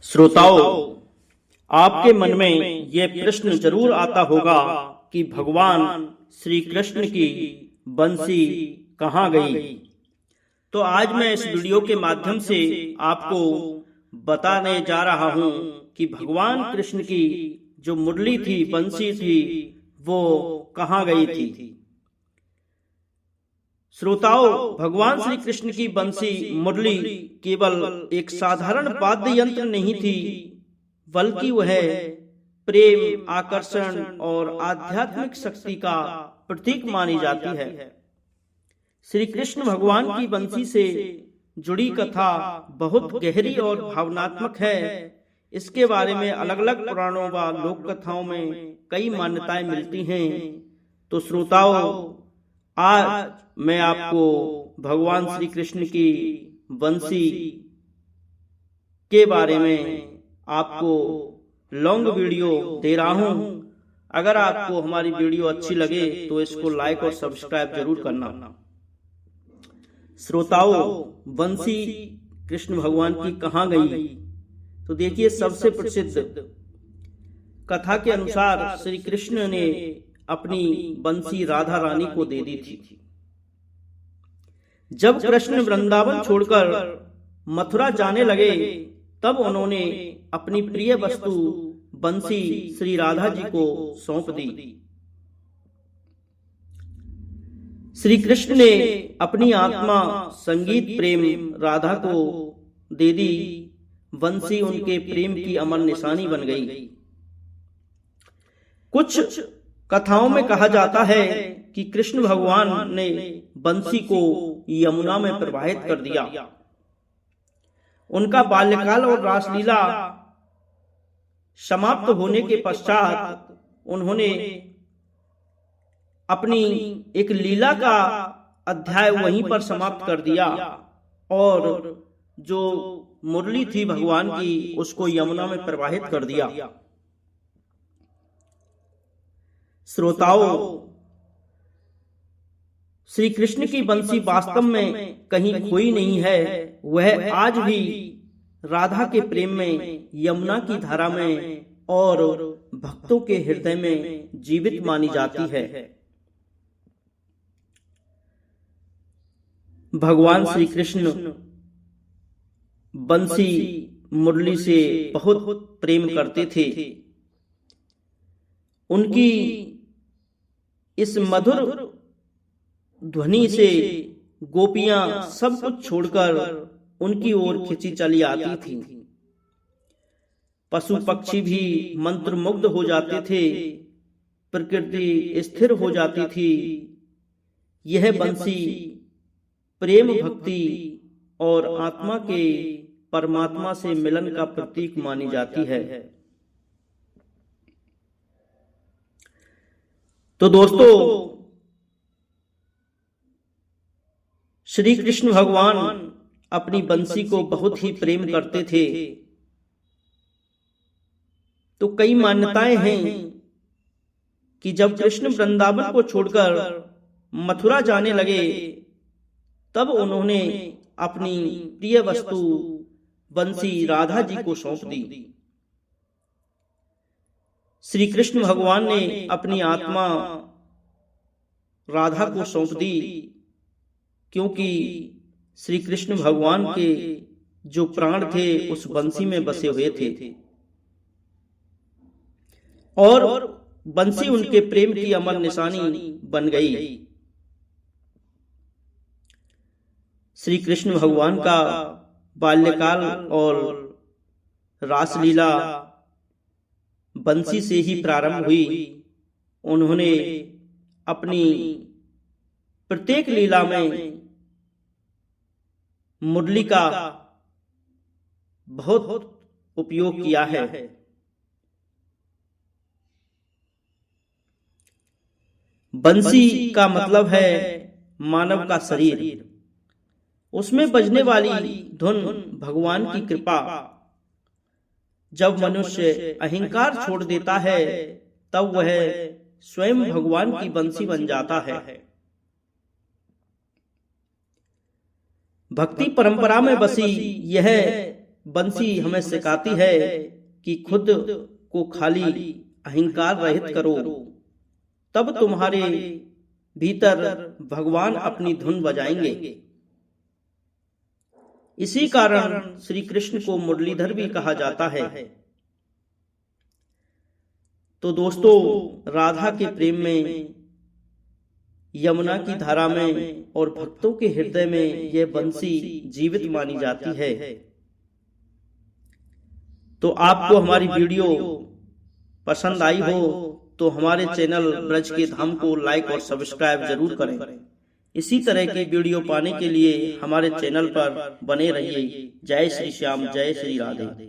श्रोताओं, आपके मन में यह प्रश्न जरूर आता होगा कि भगवान श्री कृष्ण की बंसी कहाँ गई। तो आज मैं इस वीडियो के माध्यम से आपको बताने जा रहा हूं कि भगवान कृष्ण की जो मुरली थी, बंसी थी, वो कहाँ गई थी। श्रोताओं, भगवान श्री कृष्ण की बंसी मुरली केवल एक साधारण वाद्य यंत्र नहीं थी, बल्कि वह प्रेम, आकर्षण और आध्यात्मिक शक्ति का प्रतीक मानी जाती है। श्री कृष्ण भगवान की बंसी से जुड़ी कथा बहुत गहरी और भावनात्मक है। इसके बारे में अलग अलग पुराणों व लोक कथाओं में कई मान्यताएं मिलती हैं। तो श्रोताओं, आज मैं आपको भगवान श्री कृष्ण की बंसी के बारे में आपको लॉन्ग वीडियो दे रहा हूं। अगर आपको हमारी वीडियो अच्छी लगे तो इसको लाइक और सब्सक्राइब जरूर करना। श्रोताओं, बंसी कृष्ण भगवान की कहाँ गई? तो देखिए, सबसे प्रसिद्ध कथा के अनुसार श्री कृष्ण ने अपनी बंसी राधा रानी को दे दी थी। जब कृष्ण वृंदावन छोड़कर मथुरा जाने लगे, तब उन्होंने अपनी प्रिय वस्तु बंसी श्री राधा जी को सौंप दी। श्री कृष्ण ने अपनी आत्मा, संगीत, प्रेम राधा को दे दी। बंसी उनके प्रेम की अमर निशानी बन गई। कुछ कथाओं में कहा जाता है कि कृष्ण भगवान ने बंसी को यमुना में प्रवाहित कर दिया। उनका बाल्यकाल और रासलीला समाप्त होने के पश्चात उन्होंने अपनी एक लीला का अध्याय वहीं पर समाप्त कर दिया और जो मुरली थी भगवान की, उसको यमुना में प्रवाहित कर दिया। श्रोताओं, श्री कृष्ण की बंसी वास्तव में कहीं खोई नहीं है। वह आज भी राधा के प्रेम में, यमुना की धारा में और भक्तों के हृदय में जीवित मानी जाती है। भगवान श्री कृष्ण बंसी मुरली से बहुत प्रेम करते थे। उनकी इस मधुर ध्वनि से गोपियां सब कुछ छोड़कर उनकी ओर खिंची चली आती थी। पशु पक्षी भी मंत्रमुग्ध हो जाते थे, प्रकृति स्थिर हो जाती थी। यह बंसी प्रेम, भक्ति और आत्मा के परमात्मा से मिलन का प्रतीक मानी जाती है। तो दोस्तों, श्री कृष्ण भगवान अपनी बंसी को बहुत ही प्रेम करते थे। तो कई मान्यताएं हैं कि जब कृष्ण वृंदावन को छोड़कर मथुरा जाने लगे, तब उन्होंने अपनी प्रिय वस्तु बंसी राधा जी को सौंप दी। श्री कृष्ण भगवान ने अपनी आत्मा राधा को सौंप दी, क्योंकि श्री कृष्ण भगवान के जो प्राण थे उस बंसी में बसे हुए थे और बंसी उनके प्रेम की अमर निशानी बन गई। श्री कृष्ण भगवान का बाल्यकाल और रासलीला बंसी से ही प्रारंभ हुई। उन्होंने अपनी प्रत्येक लीला में मुरली का बहुत उपयोग किया है। बंसी का मतलब है मानव का शरीर। उसमें बजने वाली धुन भगवान की कृपा। जब मनुष्य अहंकार छोड़ देता है, तब वह स्वयं भगवान की बंसी बन जाता है। भक्ति परंपरा में बसी यह बंसी हमें सिखाती है कि खुद को खाली अहंकार रहित करो, तब तुम्हारे भीतर भगवान अपनी धुन बजाएंगे। इसी कारण श्री कृष्ण को मुरलीधर भी कहा जाता है। तो दोस्तों, राधा के प्रेम में, यमुना की धारा में और भक्तों के हृदय में यह बंसी जीवित मानी जाती है। तो आपको हमारी वीडियो पसंद आई हो तो हमारे चैनल ब्रज के धाम को लाइक और सब्सक्राइब जरूर करें। इसी तरह की वीडियो पाने के लिए हमारे चैनल पर बने रहिए। जय श्री श्याम, जय श्री राधे।